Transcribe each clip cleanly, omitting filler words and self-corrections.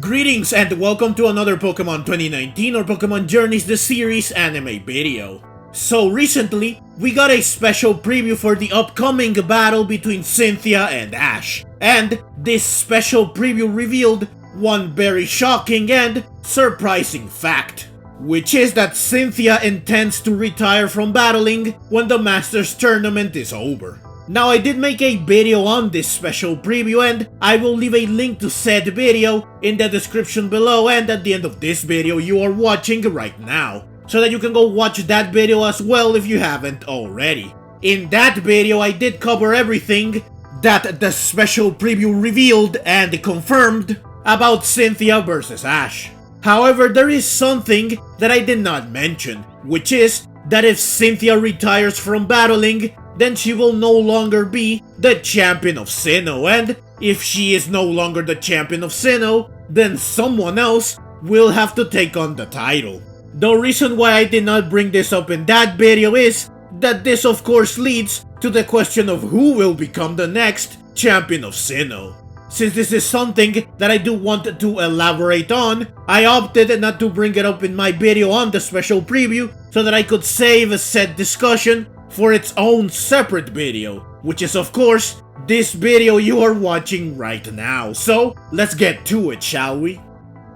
Greetings and welcome to another Pokemon 2019 or Pokemon Journeys the Series anime video. So recently, we got a special preview for the upcoming battle between Cynthia and Ash. And this special preview revealed one very shocking and surprising fact, which is that Cynthia intends to retire from battling when the Masters Tournament is over. Now, I did make a video on this special preview and I will leave a link to said video in the description below and at the end of this video you are watching right now, so that you can go watch that video as well if you haven't already. In that video, I did cover everything that the special preview revealed and confirmed about Cynthia versus Ash. However, there is something that I did not mention, which is that if Cynthia retires from battling, then she will no longer be the champion of Sinnoh, and if she is no longer the champion of Sinnoh, then someone else will have to take on the title. The reason why I did not bring this up in that video is that this of course leads to the question of who will become the next champion of Sinnoh. Since this is something that I do want to elaborate on, I opted not to bring it up in my video on the special preview so that I could save a said discussion for its own separate video, which is of course this video you are watching right now. So let's get to it, shall we?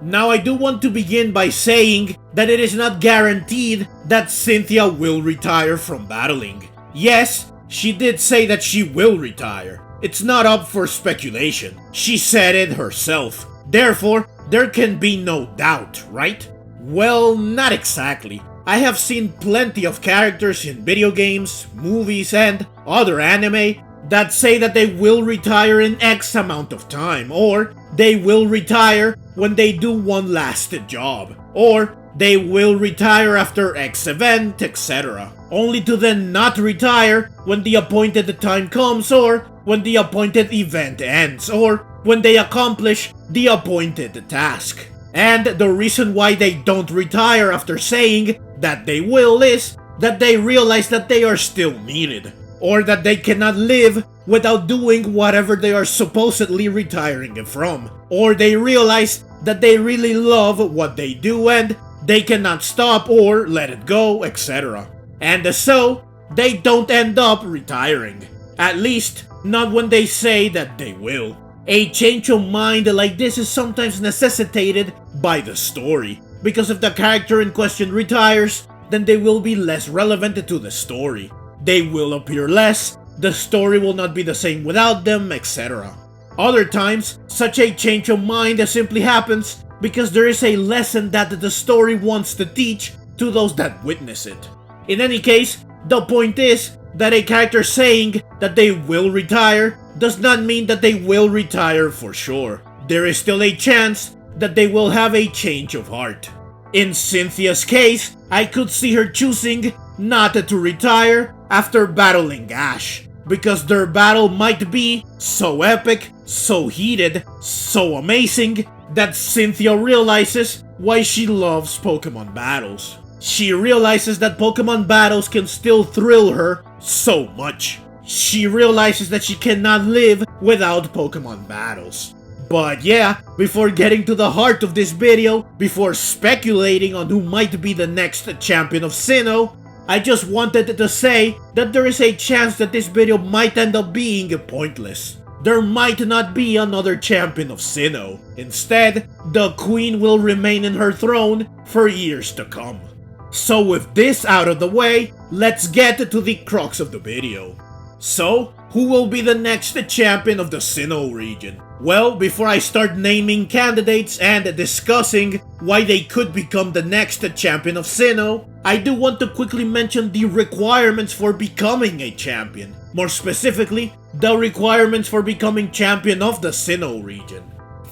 Now, I do want to begin by saying that it is not guaranteed that Cynthia will retire from battling. Yes, she did say that she will retire. It's not up for speculation. She said it herself. Therefore, there can be no doubt, right? Well, not exactly. I have seen plenty of characters in video games, movies, and other anime that say that they will retire in X amount of time, or they will retire when they do one last job, or they will retire after X event, etc. Only to then not retire when the appointed time comes, or when the appointed event ends, or when they accomplish the appointed task. And the reason why they don't retire after saying that they will is that they realize that they are still needed, or that they cannot live without doing whatever they are supposedly retiring from, or they realize that they really love what they do and they cannot stop or let it go, etc. And so, they don't end up retiring. At least, not when they say that they will. A change of mind like this is sometimes necessitated by the story, because if the character in question retires, then they will be less relevant to the story. They will appear less, the story will not be the same without them, etc. Other times, such a change of mind simply happens because there is a lesson that the story wants to teach to those that witness it. In any case, the point is that a character saying that they will retire does not mean that they will retire for sure. There is still a chance that they will have a change of heart. In Cynthia's case, I could see her choosing not to retire after battling Ash, because their battle might be so epic, so heated, so amazing, that Cynthia realizes why she loves Pokemon battles. She realizes that Pokemon battles can still thrill her so much. She realizes that she cannot live without Pokemon battles. But yeah, before getting to the heart of this video, before speculating on who might be the next champion of Sinnoh, I just wanted to say that there is a chance that this video might end up being pointless. There might not be another champion of Sinnoh. Instead, the queen will remain in her throne for years to come. So with this out of the way, let's get to the crux of the video. So, who will be the next champion of the Sinnoh region? Well, before I start naming candidates and discussing why they could become the next champion of Sinnoh, I do want to quickly mention the requirements for becoming a champion. More specifically, the requirements for becoming champion of the Sinnoh region.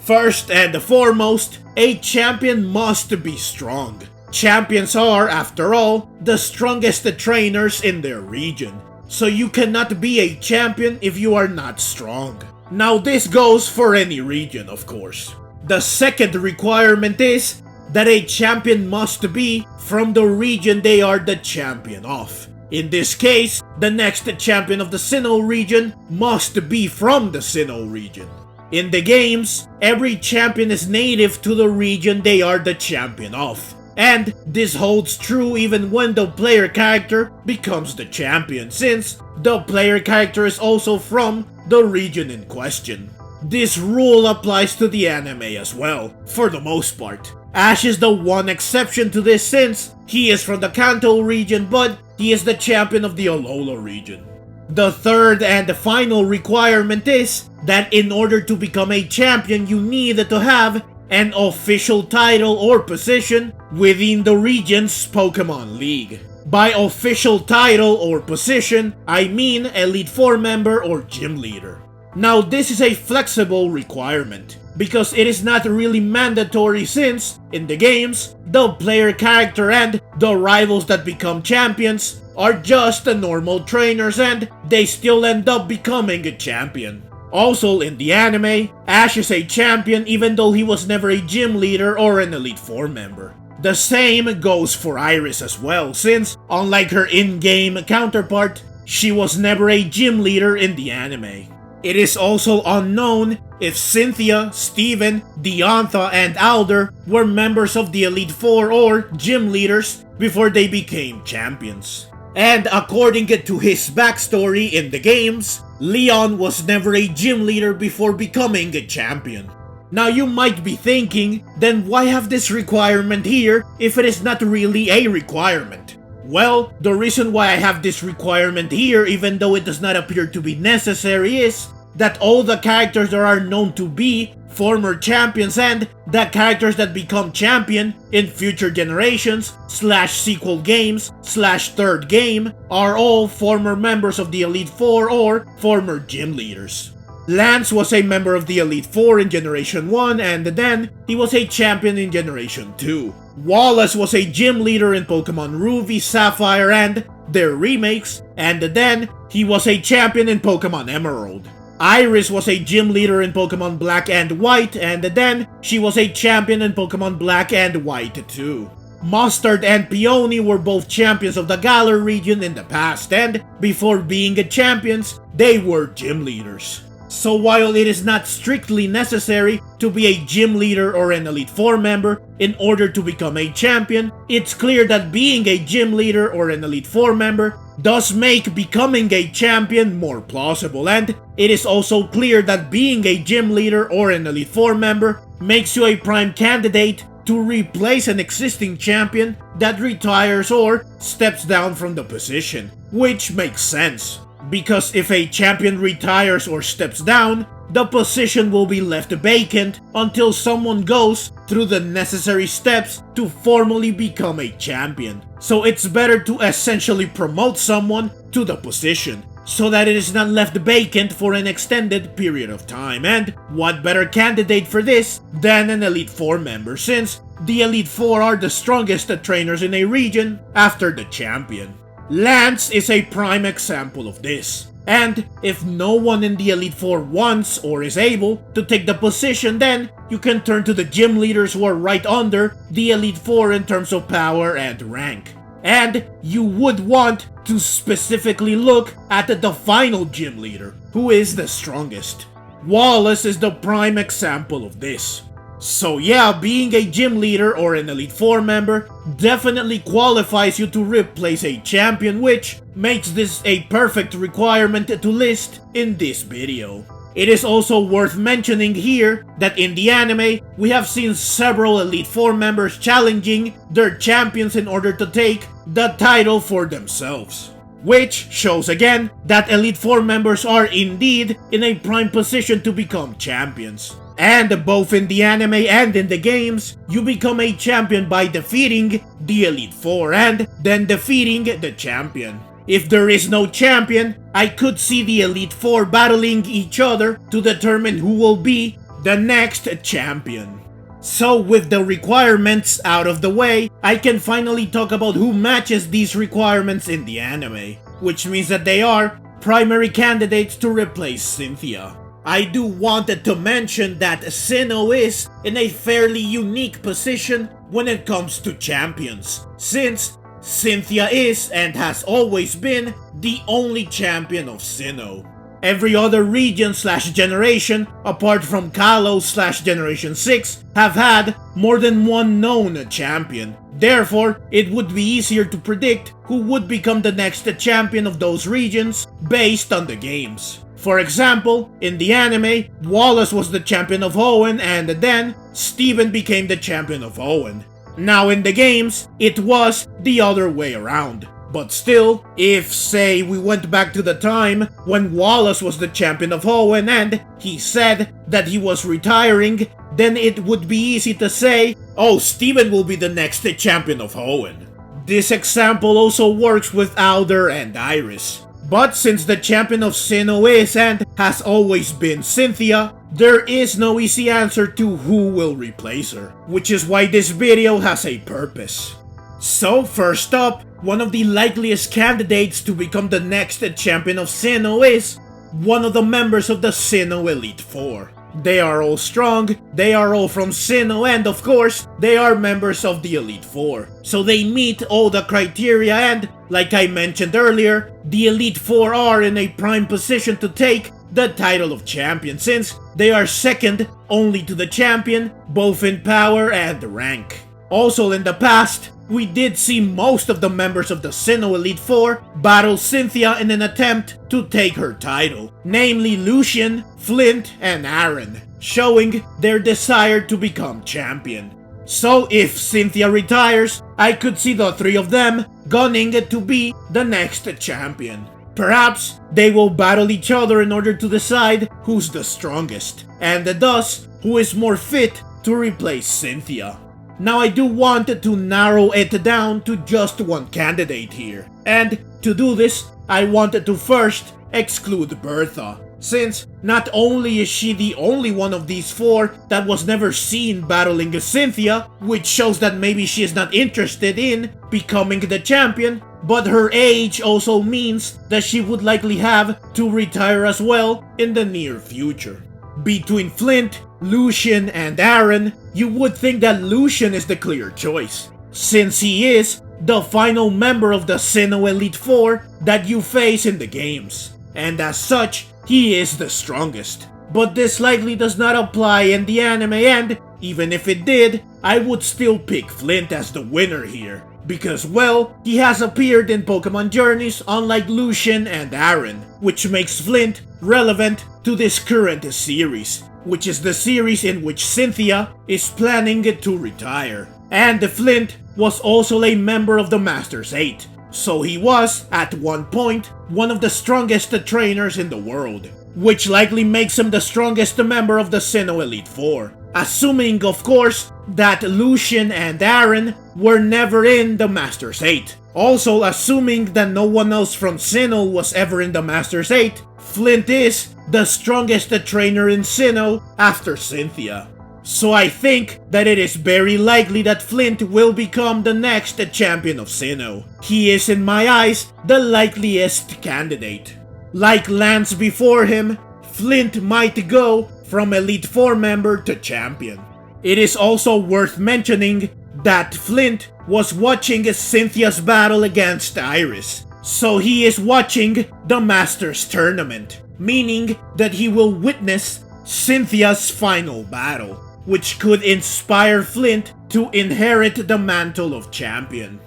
First and foremost, a champion must be strong. Champions are, after all, the strongest trainers in their region. So you cannot be a champion if you are not strong. Now this goes for any region, of course. The second requirement is that a champion must be from the region they are the champion of. In this case, the next champion of the Sinnoh region must be from the Sinnoh region. In the games, every champion is native to the region they are the champion of. And this holds true even when the player character becomes the champion, since the player character is also from the region in question. This rule applies to the anime as well, for the most part. Ash is the one exception to this since he is from the Kanto region, but he is the champion of the Alola region. The third and final requirement is that in order to become a champion, you need to have an official title or position within the region's Pokemon League. By official title or position, I mean Elite Four member or gym leader. Now this is a flexible requirement, because it is not really mandatory since, in the games, the player character and the rivals that become champions are just the normal trainers and they still end up becoming a champion. Also in the anime, Ash is a champion even though he was never a gym leader or an Elite Four member. The same goes for Iris as well, since unlike her in-game counterpart, she was never a gym leader in the anime. It is also unknown if Cynthia, Steven, Diantha, and Alder were members of the Elite Four or gym leaders before they became champions. And according to his backstory in the games, Leon was never a gym leader before becoming a champion. Now you might be thinking, then why have this requirement here if it is not really a requirement? Well, the reason why I have this requirement here, even though it does not appear to be necessary, is that all the characters that are known to be former champions and the characters that become champion in future generations / sequel games / third game are all former members of the Elite Four or former gym leaders. Lance was a member of the Elite Four in Generation 1 and then he was a champion in Generation 2. Wallace was a gym leader in Pokemon Ruby, Sapphire and their remakes, and then he was a champion in Pokemon Emerald. Iris was a gym leader in Pokemon Black and White, and then she was a champion in Pokemon Black and White too. Mustard and Peony were both champions of the Galar region in the past, and before being champions, they were gym leaders. So while it is not strictly necessary to be a gym leader or an Elite Four member in order to become a champion, it's clear that being a gym leader or an Elite Four member does make becoming a champion more plausible, and it is also clear that being a gym leader or an Elite Four member makes you a prime candidate to replace an existing champion that retires or steps down from the position, which makes sense. Because if a champion retires or steps down, the position will be left vacant until someone goes through the necessary steps to formally become a champion. So it's better to essentially promote someone to the position, so that it is not left vacant for an extended period of time. And what better candidate for this than an Elite Four member, since the Elite Four are the strongest trainers in a region after the champion. Lance is a prime example of this. And if no one in the Elite Four wants or is able to take the position, then you can turn to the gym leaders who are right under the Elite Four in terms of power and rank. And you would want to specifically look at the final gym leader, who is the strongest. Wallace is the prime example of this. So yeah, being a gym leader or an Elite Four member definitely qualifies you to replace a champion, which makes this a perfect requirement to list in this video. It is also worth mentioning here that in the anime, we have seen several Elite Four members challenging their champions in order to take the title for themselves. Which shows again that Elite Four members are indeed in a prime position to become champions. And both in the anime and in the games, you become a champion by defeating the Elite Four and then defeating the champion. If there is no champion, I could see the Elite Four battling each other to determine who will be the next champion. So with the requirements out of the way, I can finally talk about who matches these requirements in the anime, which means that they are primary candidates to replace Cynthia. I do want to mention that Sinnoh is in a fairly unique position when it comes to champions, since Cynthia is and has always been the only champion of Sinnoh. Every other region slash generation, apart from Kalos slash Generation 6, have had more than one known champion. Therefore, it would be easier to predict who would become the next champion of those regions based on the games. For example, in the anime, Wallace was the champion of Hoenn and then Steven became the champion of Hoenn. Now in the games, it was the other way around. But still, if say we went back to the time when Wallace was the champion of Hoenn and he said that he was retiring, then it would be easy to say, oh, Steven will be the next champion of Hoenn. This example also works with Alder and Iris. But since the champion of Sinnoh is and has always been Cynthia, there is no easy answer to who will replace her, which is why this video has a purpose. So first up, one of the likeliest candidates to become the next champion of Sinnoh is one of the members of the Sinnoh Elite Four. They are all strong, they are all from Sinnoh, and of course, they are members of the Elite Four. So they meet all the criteria and, like I mentioned earlier, the Elite Four are in a prime position to take the title of champion since they are second only to the champion, both in power and rank. Also in the past, we did see most of the members of the Sinnoh Elite Four battle Cynthia in an attempt to take her title, namely Lucian, Flint, and Aaron, showing their desire to become champion. So if Cynthia retires, I could see the three of them gunning to be the next champion. Perhaps they will battle each other in order to decide who's the strongest, and thus who is more fit to replace Cynthia. Now I do want to narrow it down to just one candidate here, and to do this, I wanted to first exclude Bertha, since not only is she the only one of these four that was never seen battling Cynthia, which shows that maybe she is not interested in becoming the champion, but her age also means that she would likely have to retire as well in the near future. Between Flint, Lucian, and Aaron, you would think that Lucian is the clear choice, since he is the final member of the Sinnoh Elite Four that you face in the games, and as such, he is the strongest. But this likely does not apply in the anime, and even if it did, I would still pick Flint as the winner here, because well, he has appeared in Pokemon Journeys unlike Lucian and Aaron, which makes Flint relevant to this current series, which is the series in which Cynthia is planning to retire. And Flint was also a member of the Masters 8, so he was, at one point, one of the strongest trainers in the world, which likely makes him the strongest member of the Sinnoh Elite Four, assuming, of course, that Lucian and Aaron were never in the Masters 8. Also assuming that no one else from Sinnoh was ever in the Masters 8, Flint is the strongest trainer in Sinnoh after Cynthia. So I think that it is very likely that Flint will become the next champion of Sinnoh. He is in my eyes the likeliest candidate. Like Lance before him, Flint might go from Elite Four member to champion. It is also worth mentioning that Flint was watching Cynthia's battle against Iris, so he is watching the Masters Tournament, meaning that he will witness Cynthia's final battle, which could inspire Flint to inherit the mantle of champion.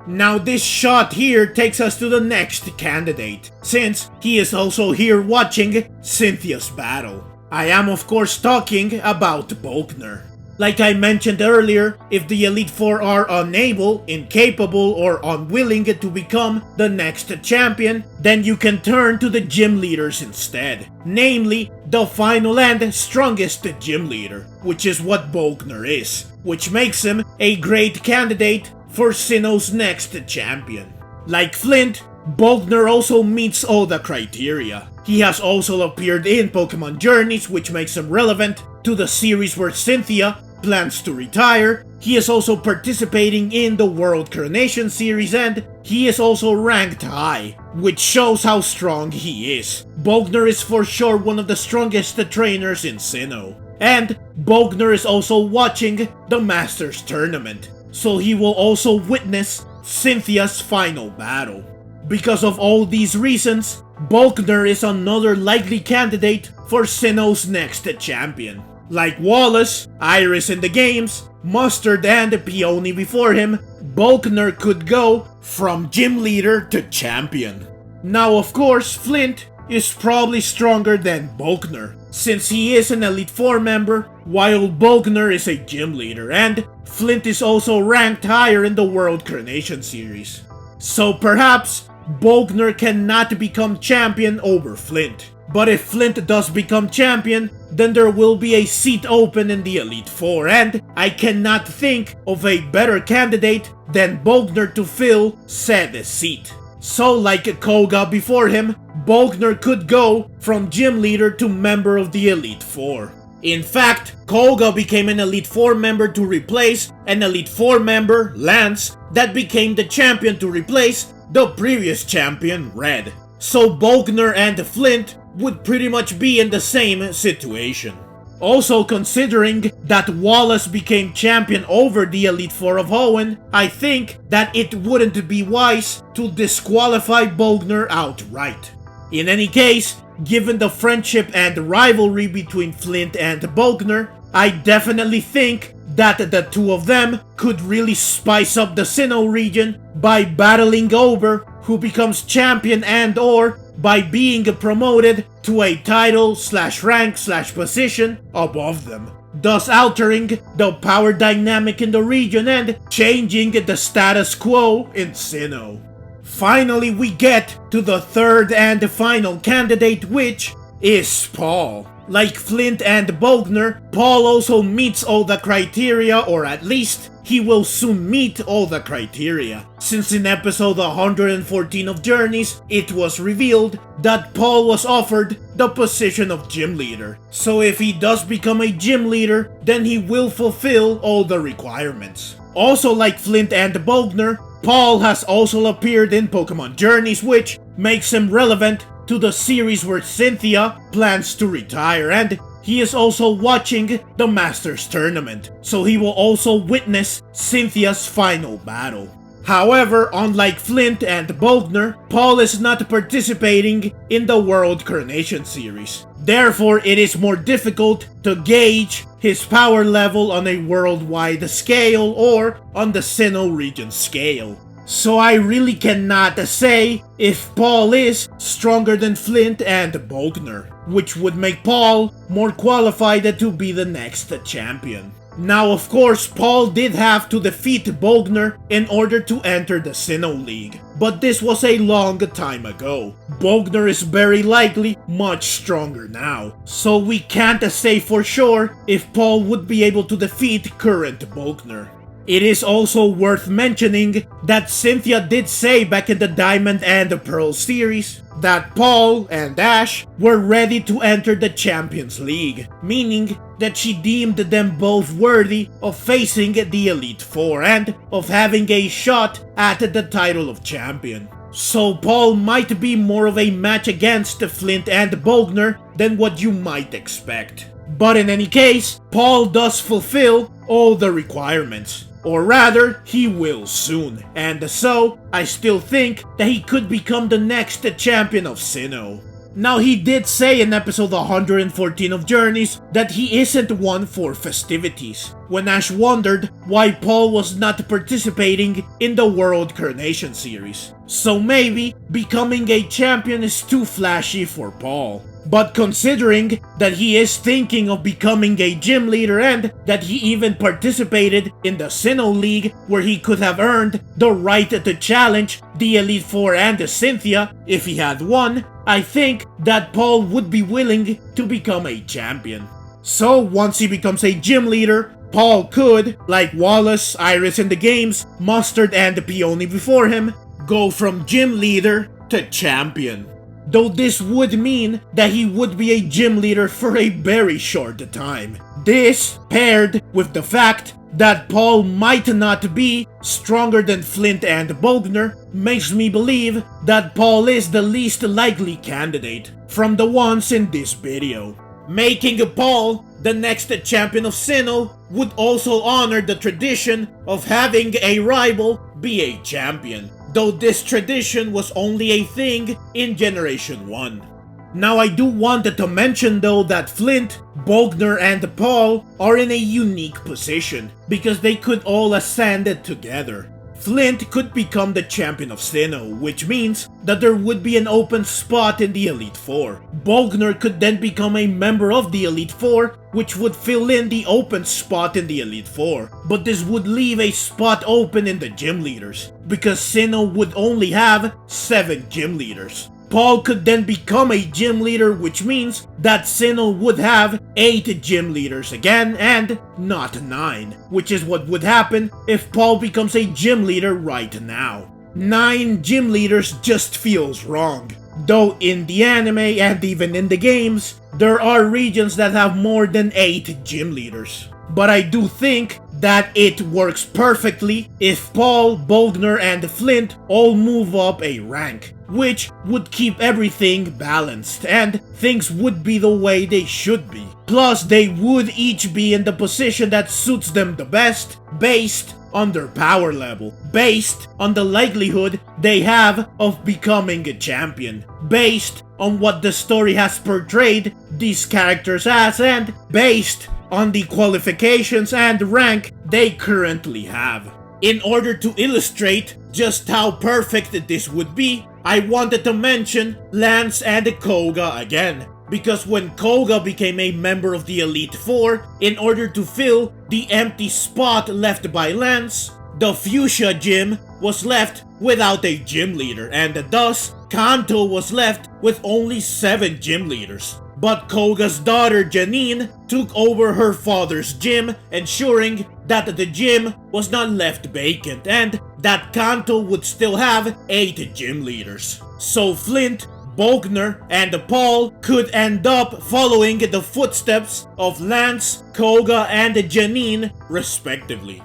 Now this shot here takes us to the next candidate, since he is also here watching Cynthia's battle. I am of course talking about Volkner. Like I mentioned earlier, if the Elite Four are unable, incapable, or unwilling to become the next champion, then you can turn to the gym leaders instead. Namely, the final and strongest gym leader, which is what Volkner is, which makes him a great candidate for Sinnoh's next champion. Like Flint, Volkner also meets all the criteria. He has also appeared in Pokemon Journeys, which makes him relevant to the series where Cynthia plans to retire. He is also participating in the World Coronation series, and he is also ranked high, which shows how strong he is. Volkner is for sure one of the strongest trainers in Sinnoh. And Volkner is also watching the Masters Tournament, so he will also witness Cynthia's final battle. Because of all these reasons, Volkner is another likely candidate for Sinnoh's next champion. Like Wallace, Iris in the games, Mustard and Peony before him, Volkner could go from gym leader to champion. Now of course, Flint is probably stronger than Volkner, since he is an Elite Four member, while Volkner is a gym leader, and Flint is also ranked higher in the World Coronation Series. So perhaps Volkner cannot become champion over Flint. But if Flint does become champion, then there will be a seat open in the Elite Four, and I cannot think of a better candidate than Volkner to fill said seat. So like Koga before him, Volkner could go from gym leader to member of the Elite Four. In fact, Koga became an Elite Four member to replace an Elite Four member, Lance, that became the champion to replace the previous champion, Red. So Volkner and Flint would pretty much be in the same situation. Also considering that Wallace became champion over the Elite Four of Hoenn, I think that it wouldn't be wise to disqualify Volkner outright. In any case, given the friendship and rivalry between Flint and Volkner, I definitely think that the two of them could really spice up the Sinnoh region by battling over who becomes champion and or by being promoted to a title / rank / position above them, thus altering the power dynamic in the region and changing the status quo in Sinnoh. Finally, we get to the third and final candidate, which is Paul. Like Flint and Volkner, Paul also meets all the criteria, or at least he will soon meet all the criteria, since in episode 114 of Journeys, it was revealed that Paul was offered the position of gym leader. So if he does become a gym leader, then he will fulfill all the requirements. Also like Flint and Volkner, Paul has also appeared in Pokemon Journeys, which makes him relevant to the series where Cynthia plans to retire, and he is also watching the Masters Tournament, so he will also witness Cynthia's final battle. However, unlike Flint and Volkner, Paul is not participating in the World Coronation Series. Therefore, it is more difficult to gauge his power level on a worldwide scale or on the Sinnoh Region scale. So I really cannot say if Paul is stronger than Flint and Volkner, which would make Paul more qualified to be the next champion. Now of course, Paul did have to defeat Volkner in order to enter the Sinnoh League, but this was a long time ago. Volkner is very likely much stronger now, so we can't say for sure if Paul would be able to defeat current Volkner. It is also worth mentioning that Cynthia did say back in the Diamond and Pearl series that Paul and Ash were ready to enter the Champions League, meaning that she deemed them both worthy of facing the Elite Four and of having a shot at the title of champion. So Paul might be more of a match against Flint and Volkner than what you might expect. But in any case, Paul does fulfill all the requirements. Or rather, he will soon, and so, I still think that he could become the next champion of Sinnoh. Now he did say in episode 114 of Journeys that he isn't one for festivities, when Ash wondered why Paul was not participating in the World Coronation Series. So maybe becoming a champion is too flashy for Paul. But considering that he is thinking of becoming a gym leader and that he even participated in the Sinnoh League where he could have earned the right to challenge the Elite Four and Cynthia if he had won, I think that Paul would be willing to become a champion. So once he becomes a gym leader, Paul could, like Wallace, Iris in the games, Mustard and Peony before him, go from gym leader to champion. Though this would mean that he would be a gym leader for a very short time. This, paired with the fact that Paul might not be stronger than Flint and Volkner, makes me believe that Paul is the least likely candidate from the ones in this video. Making Paul the next champion of Sinnoh would also honor the tradition of having a rival be a champion. though this tradition was only a thing in Generation 1. Now I do want to mention though that Flint, Volkner, and Paul are in a unique position because they could all ascend together. Flint could become the champion of Sinnoh, which means that there would be an open spot in the Elite Four. Volkner could then become a member of the Elite Four, which would fill in the open spot in the Elite Four. But this would leave a spot open in the gym leaders, because Sinnoh would only have 7 gym leaders. Paul could then become a gym leader, which means that Sinnoh would have 8 gym leaders again and not 9, which is what would happen if Paul becomes a gym leader right now. 9 gym leaders just feels wrong. Though in the anime and even in the games, there are regions that have more than 8 gym leaders. But I do think that it works perfectly if Paul, Volkner, and Flint all move up a rank, which would keep everything balanced and things would be the way they should be. Plus, they would each be in the position that suits them the best based on their power level, based on the likelihood they have of becoming a champion, based on what the story has portrayed these characters as, and based on the qualifications and rank they currently have. In order to illustrate just how perfect this would be, I wanted to mention Lance and Koga again, because when Koga became a member of the Elite Four, in order to fill the empty spot left by Lance, the Fuchsia Gym was left without a gym leader, and thus Kanto was left with only 7 gym leaders. But Koga's daughter Janine took over her father's gym, ensuring that the gym was not left vacant and that Kanto would still have 8 gym leaders. So Flint, Volkner, and Paul could end up following the footsteps of Lance, Koga, and Janine respectively.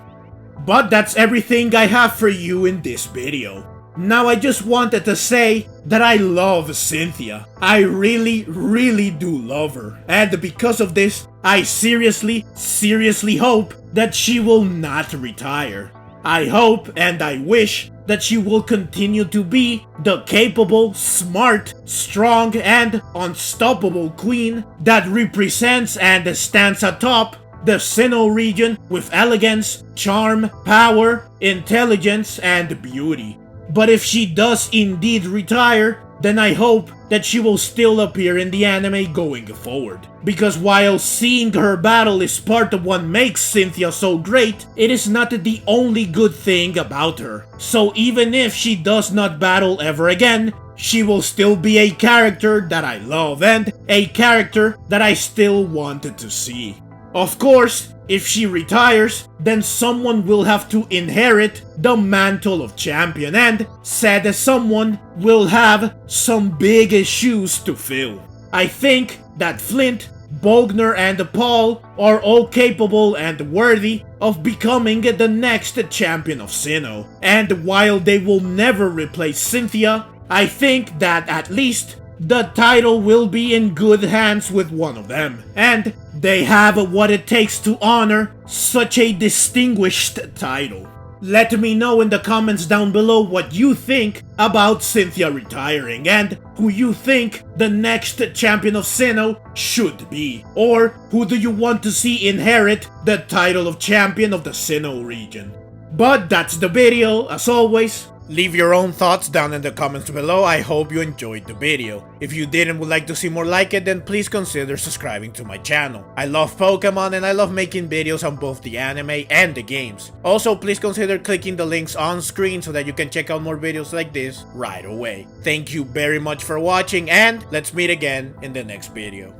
But that's everything I have for you in this video. Now I just wanted to say that I love Cynthia. I really do love her. And because of this, I seriously hope that she will not retire. I hope and I wish that she will continue to be the capable, smart, strong, and unstoppable queen that represents and stands atop the Sinnoh region with elegance, charm, power, intelligence, and beauty. But if she does indeed retire, then I hope that she will still appear in the anime going forward. Because while seeing her battle is part of what makes Cynthia so great, it is not the only good thing about her. So even if she does not battle ever again, she will still be a character that I love and a character that I still wanted to see. Of course, if she retires, then someone will have to inherit the mantle of champion, and said someone will have some big shoes to fill. I think that Flint, Volkner, and Paul are all capable and worthy of becoming the next champion of Sinnoh. And while they will never replace Cynthia, I think that at least the title will be in good hands with one of them, and they have what it takes to honor such a distinguished title. Let me know in the comments down below what you think about Cynthia retiring and who you think the next champion of Sinnoh should be, or who do you want to see inherit the title of champion of the Sinnoh region. But that's the video. As always, leave your own thoughts down in the comments below. I hope you enjoyed the video. If you did and would like to see more like it, then please consider subscribing to my channel. I love Pokemon and I love making videos on both the anime and the games. Also, please consider clicking the links on screen so that you can check out more videos like this right away. Thank you very much for watching, and let's meet again in the next video.